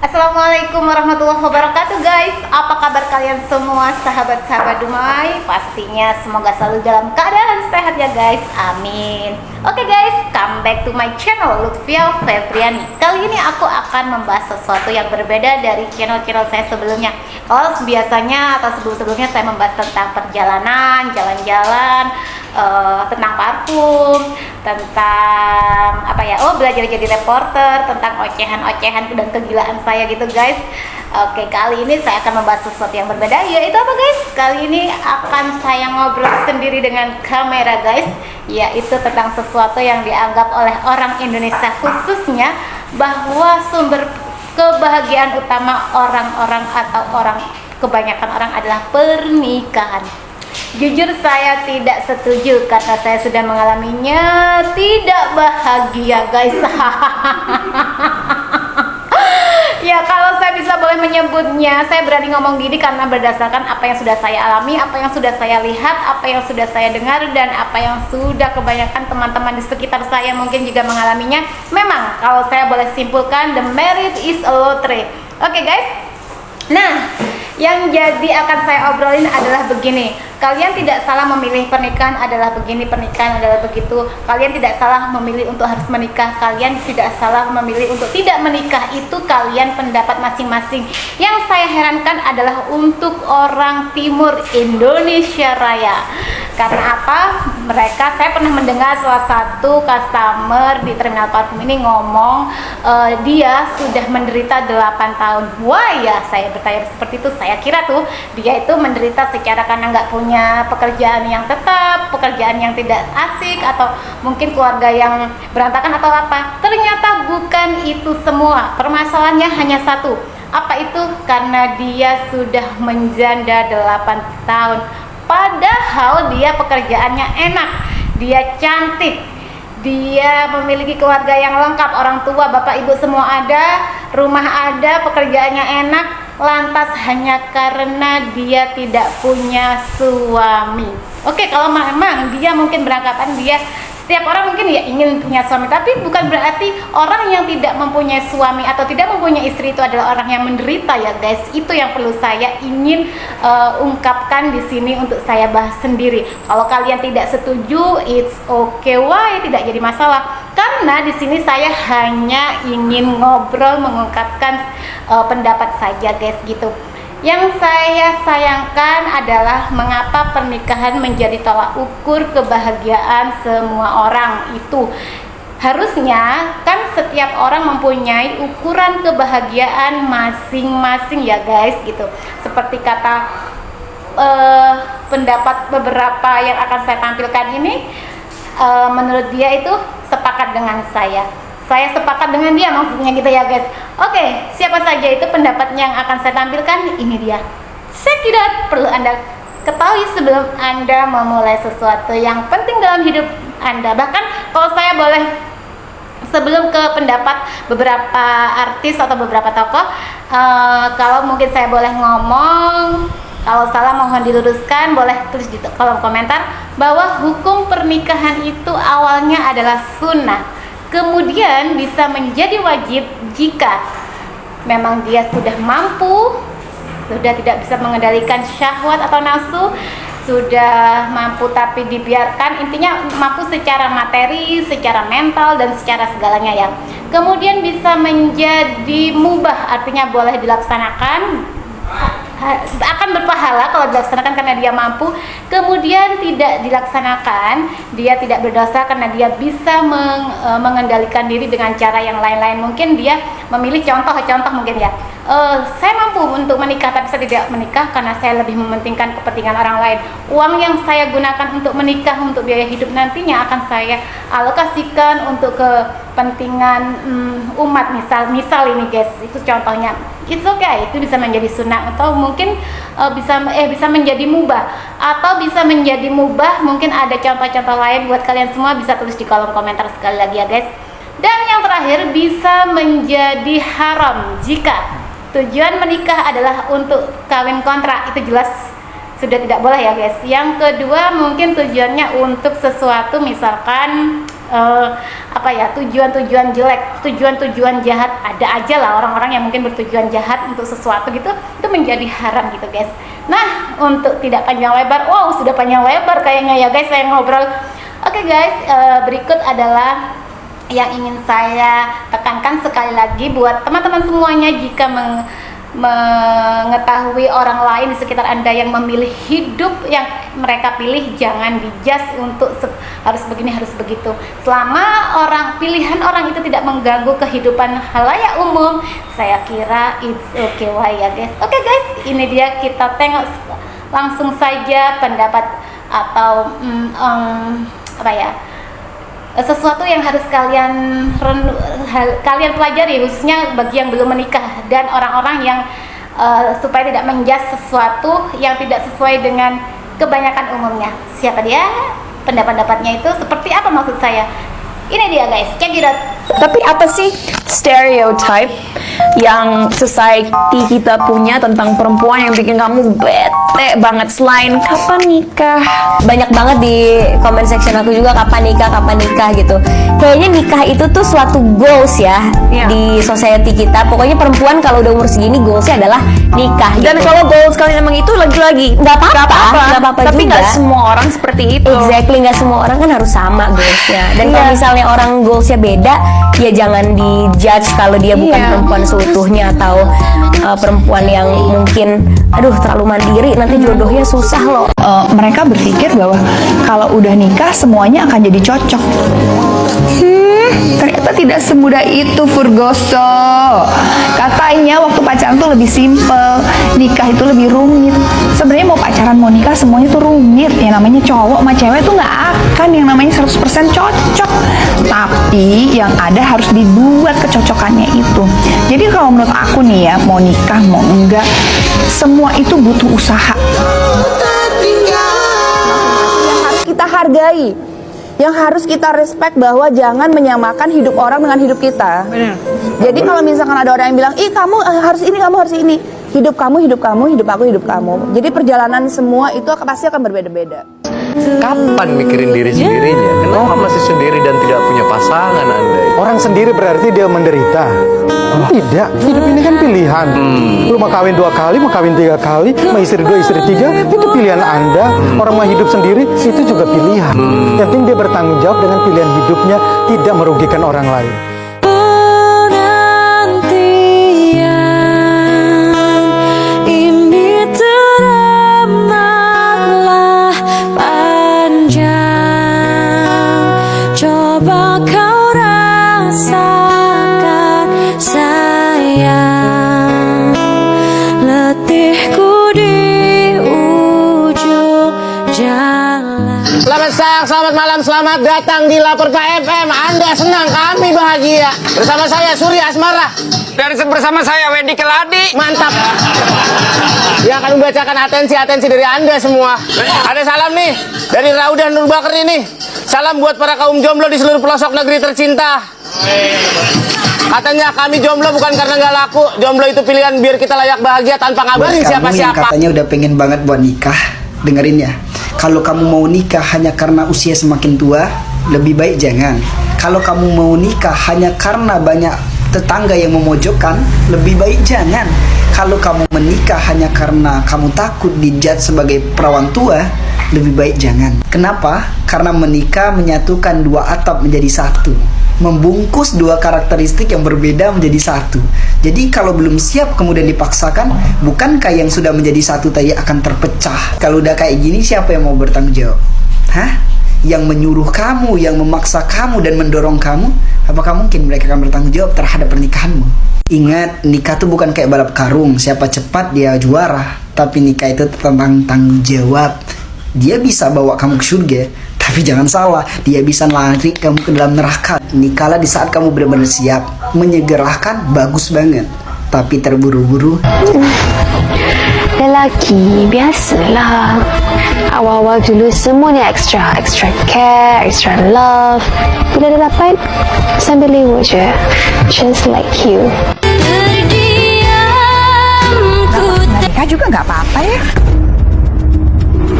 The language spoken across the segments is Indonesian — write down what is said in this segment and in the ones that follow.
Assalamualaikum warahmatullahi wabarakatuh guys. Apa kabar kalian semua sahabat-sahabat Dumai? Pastinya semoga selalu dalam keadaan sehat ya guys, amin. Oke guys, come back to my channel Lutfia Febriani. Kali ini aku akan membahas sesuatu yang berbeda dari channel-channel saya sebelumnya. Kalau biasanya atau sebelum-sebelumnya saya membahas tentang perjalanan, jalan-jalan, tentang parfum, tentang belajar jadi reporter, tentang ocehan-ocehan dan kegilaan saya gitu guys. Oke, kali ini saya akan membahas sesuatu yang berbeda, yaitu apa guys? Kali ini akan saya ngobrol sendiri dengan kamera guys, yaitu tentang sesuatu yang dianggap oleh orang Indonesia khususnya bahwa sumber kebahagiaan utama orang-orang atau kebanyakan orang adalah pernikahan. Jujur saya tidak setuju karena saya sudah mengalaminya tidak bahagia guys. Ya kalau saya bisa boleh menyebutnya, saya berani ngomong gini karena berdasarkan apa yang sudah saya alami, apa yang sudah saya lihat, apa yang sudah saya dengar, dan apa yang sudah kebanyakan teman-teman di sekitar saya mungkin juga mengalaminya. Memang kalau saya boleh simpulkan, the marriage is a lottery. Oke guys, nah yang jadi akan saya obrolin adalah begini. Kalian tidak salah memilih pernikahan adalah begini, pernikahan adalah begitu. Kalian tidak salah memilih untuk harus menikah. Kalian tidak salah memilih untuk tidak menikah. Itu kalian pendapat masing-masing. Yang saya herankan adalah untuk orang timur Indonesia Raya. Karena apa? Saya pernah mendengar salah satu customer di terminal parfum ini ngomong dia sudah menderita 8 tahun. Wah ya, saya bertanya seperti itu. Saya kira tuh dia itu menderita secara karena nggak punya pekerjaan yang tetap, pekerjaan yang tidak asik, atau mungkin keluarga yang berantakan atau apa. Ternyata bukan itu semua. Permasalahannya hanya satu. Apa itu? Karena dia sudah menjanda 8 tahun. Padahal dia pekerjaannya enak, dia cantik, dia memiliki keluarga yang lengkap, orang tua, bapak, ibu semua ada, rumah ada, pekerjaannya enak. Lantas hanya karena dia tidak punya suami. Oke, kalau memang dia mungkin beranggapan setiap orang mungkin ya ingin punya suami, tapi bukan berarti orang yang tidak mempunyai suami atau tidak mempunyai istri itu adalah orang yang menderita ya guys. Itu yang perlu saya ingin ungkapkan di sini untuk saya bahas sendiri. Kalau kalian tidak setuju, it's okay, why? Tidak jadi masalah. Karena di sini saya hanya ingin ngobrol, mengungkapkan pendapat saja guys gitu. Yang saya sayangkan adalah mengapa pernikahan menjadi tolak ukur kebahagiaan semua orang itu. Harusnya kan setiap orang mempunyai ukuran kebahagiaan masing-masing ya guys gitu. Seperti kata pendapat beberapa yang akan saya tampilkan ini, menurut dia itu sepakat dengan saya. Saya sepakat dengan dia, maksudnya gitu ya guys. Oke, siapa saja itu pendapat yang akan saya tampilkan? Ini dia. Saya tidak perlu Anda ketahui sebelum Anda memulai sesuatu yang penting dalam hidup Anda. Bahkan kalau saya boleh, sebelum ke pendapat beberapa artis atau beberapa tokoh, kalau mungkin saya boleh ngomong, kalau salah mohon diluruskan, boleh tulis di kolom komentar bahwa hukum pernikahan itu awalnya adalah sunnah, kemudian bisa menjadi wajib jika memang dia sudah mampu, sudah tidak bisa mengendalikan syahwat atau nafsu, sudah mampu tapi dibiarkan, intinya mampu secara materi, secara mental, dan secara segalanya ya. Kemudian bisa menjadi mubah, artinya boleh dilaksanakan, akan berpahala kalau dilaksanakan karena dia mampu. Kemudian tidak dilaksanakan, dia tidak berdosa karena dia bisa mengendalikan diri dengan cara yang lain-lain. Mungkin dia memilih contoh mungkin ya, saya mampu untuk menikah tapi saya tidak menikah karena saya lebih mementingkan kepentingan orang lain. Uang yang saya gunakan untuk menikah, untuk biaya hidup nantinya, akan saya alokasikan untuk kepentingan umat, misal ini guys, itu contohnya. It's okay, itu bisa menjadi sunnah, atau mungkin bisa menjadi mubah, atau bisa menjadi mubah. Mungkin ada contoh-contoh lain buat kalian semua, bisa tulis di kolom komentar sekali lagi ya guys. Dan yang terakhir, bisa menjadi haram jika tujuan menikah adalah untuk kawin kontrak. Itu jelas sudah tidak boleh ya guys. Yang kedua, mungkin tujuannya untuk sesuatu, misalkan apa ya, tujuan-tujuan jelek, tujuan-tujuan jahat. Ada aja lah orang-orang yang mungkin bertujuan jahat untuk sesuatu gitu, itu menjadi haram gitu guys. Nah, untuk tidak panjang lebar, wow sudah panjang lebar kayaknya ya guys saya ngobrol. Oke guys, berikut adalah yang ingin saya tekankan sekali lagi buat teman-teman semuanya. Jika mengetahui orang lain di sekitar Anda yang memilih hidup yang mereka pilih, jangan dijudge untuk harus begini, harus begitu. Selama pilihan orang itu tidak mengganggu kehidupan halayak umum, saya kira it's okay ya guys. Oke guys, ini dia, kita tengok langsung saja pendapat atau sesuatu yang harus kalian pelajari, khususnya bagi yang belum menikah dan orang-orang yang supaya tidak menjudge sesuatu yang tidak sesuai dengan kebanyakan umumnya. Siapa dia? Pendapat-pendapatnya itu seperti apa maksud saya? Ini dia guys, check it out. Tapi apa sih stereotype yang society kita punya tentang perempuan yang bikin kamu bete banget selain kapan nikah? Banyak banget di comment section aku juga kapan nikah gitu. Kayaknya nikah itu tuh suatu goals ya di society kita. Pokoknya perempuan kalau udah umur segini goalsnya adalah nikah. Dan gitu. kalau goals kalian emang itu lagi-lagi nggak apa-apa. Tapi nggak semua orang seperti itu. Exactly, nggak semua orang kan harus sama goalsnya. Dan kalau misalnya orang goalsnya beda, ya jangan dijudge kalau dia bukan perempuan seutuhnya atau perempuan yang mungkin terlalu mandiri, nanti jodohnya susah loh. Mereka berpikir bahwa kalau udah nikah semuanya akan jadi cocok. Ternyata tidak semudah itu, Furgoso. Katanya waktu pacaran tuh lebih simpel, nikah itu lebih rumit. Sebenarnya mau pacaran mau nikah semuanya tuh rumit. Yang namanya cowok sama cewek tuh nggak akan yang namanya 100% cocok. Tapi yang ada harus dibuat kecocokannya itu. Jadi kalau menurut aku nih ya, mau nikah mau enggak, semua itu butuh usaha. Yang harus kita hargai, yang harus kita respect, bahwa jangan menyamakan hidup orang dengan hidup kita. Benar. Jadi kalau misalkan ada orang yang bilang, ih kamu harus ini, kamu harus ini, hidup kamu, hidup aku, hidup kamu. Jadi perjalanan semua itu pasti akan berbeda-beda. Kapan mikirin diri sendirinya? Kenapa masih sendiri dan tidak punya pasangan Anda? Orang sendiri berarti dia menderita? Tidak, hidup ini kan pilihan. Lu mau kawin 2 kali, mau kawin 3 kali, mau istri 2, istri 3, itu pilihan Anda. Orang mau hidup sendiri, itu juga pilihan. Yang penting dia bertanggung jawab dengan pilihan hidupnya, tidak merugikan orang lain. Selamat malam, selamat datang di Lapor Pak FM. Anda senang, kami bahagia. Bersama saya Suri Asmara. Dan bersama saya Wendy Keladi. Mantap. Yang akan membacakan atensi dari Anda semua. Ada salam nih dari Raudah Nurbakar ini. Salam buat para kaum jomblo di seluruh pelosok negeri tercinta. Katanya kami jomblo bukan karena nggak laku. Jomblo itu pilihan biar kita layak bahagia tanpa ngabarin siapa-siapa. Katanya udah pengen banget buat nikah, dengerin ya. Kalau kamu mau nikah hanya karena usia semakin tua, lebih baik jangan. Kalau kamu mau nikah hanya karena banyak tetangga yang memojokkan, lebih baik jangan. Kalau kamu menikah hanya karena kamu takut dijudge sebagai perawan tua, lebih baik jangan. Kenapa? Karena menikah menyatukan 2 atap menjadi satu, membungkus 2 karakteristik yang berbeda menjadi satu. Jadi kalau belum siap kemudian dipaksakan, bukankah yang sudah menjadi satu tadi akan terpecah? Kalau udah kayak gini, siapa yang mau bertanggung jawab? Hah? Yang menyuruh kamu, yang memaksa kamu dan mendorong kamu, apakah mungkin mereka akan bertanggung jawab terhadap pernikahanmu? Ingat, nikah tuh bukan kayak balap karung, siapa cepat dia juara. Tapi nikah itu tentang tanggung jawab. Dia bisa bawa kamu ke surga, tapi jangan salah, dia bisa lari kamu ke dalam neraka. Nikahlah di saat kamu benar-benar siap. Menyegerakan bagus banget, tapi terburu-buru. Lelaki biasalah, awal-awal dulu semuanya extra care, extra love. Bila dah dapat, sambil lewat je, just like you. Nikah juga nggak apa-apa ya.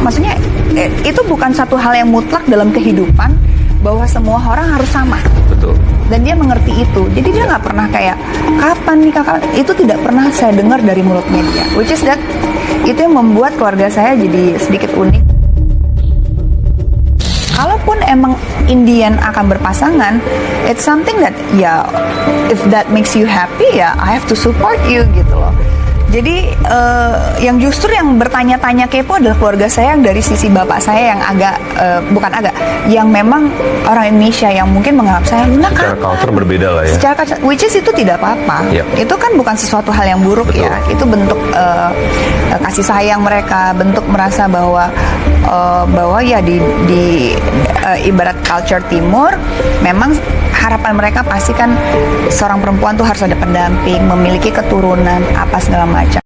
Maksudnya itu bukan satu hal yang mutlak dalam kehidupan, bahwa semua orang harus sama. Betul. Dan dia mengerti itu, jadi dia nggak pernah kayak kapan nih kakak, itu tidak pernah saya dengar dari mulutnya dia. Which is that itu yang membuat keluarga saya jadi sedikit unik. Kalaupun emang Indian akan berpasangan, it's something that ya, if that makes you happy ya, I have to support you gitu loh. Jadi yang justru yang bertanya-tanya kepo adalah keluarga saya yang dari sisi bapak saya yang agak yang memang orang Indonesia yang mungkin menganggap saya Luna Secara culture berbeda lah ya. Secara culture, which is itu tidak apa-apa. Yep. Itu kan bukan sesuatu hal yang buruk. Betul. Ya. Itu bentuk kasih sayang mereka, bentuk merasa bahwa ya di ibarat culture timur memang harapan mereka pasti kan seorang perempuan tuh harus ada pendamping, memiliki keturunan apa segala macam.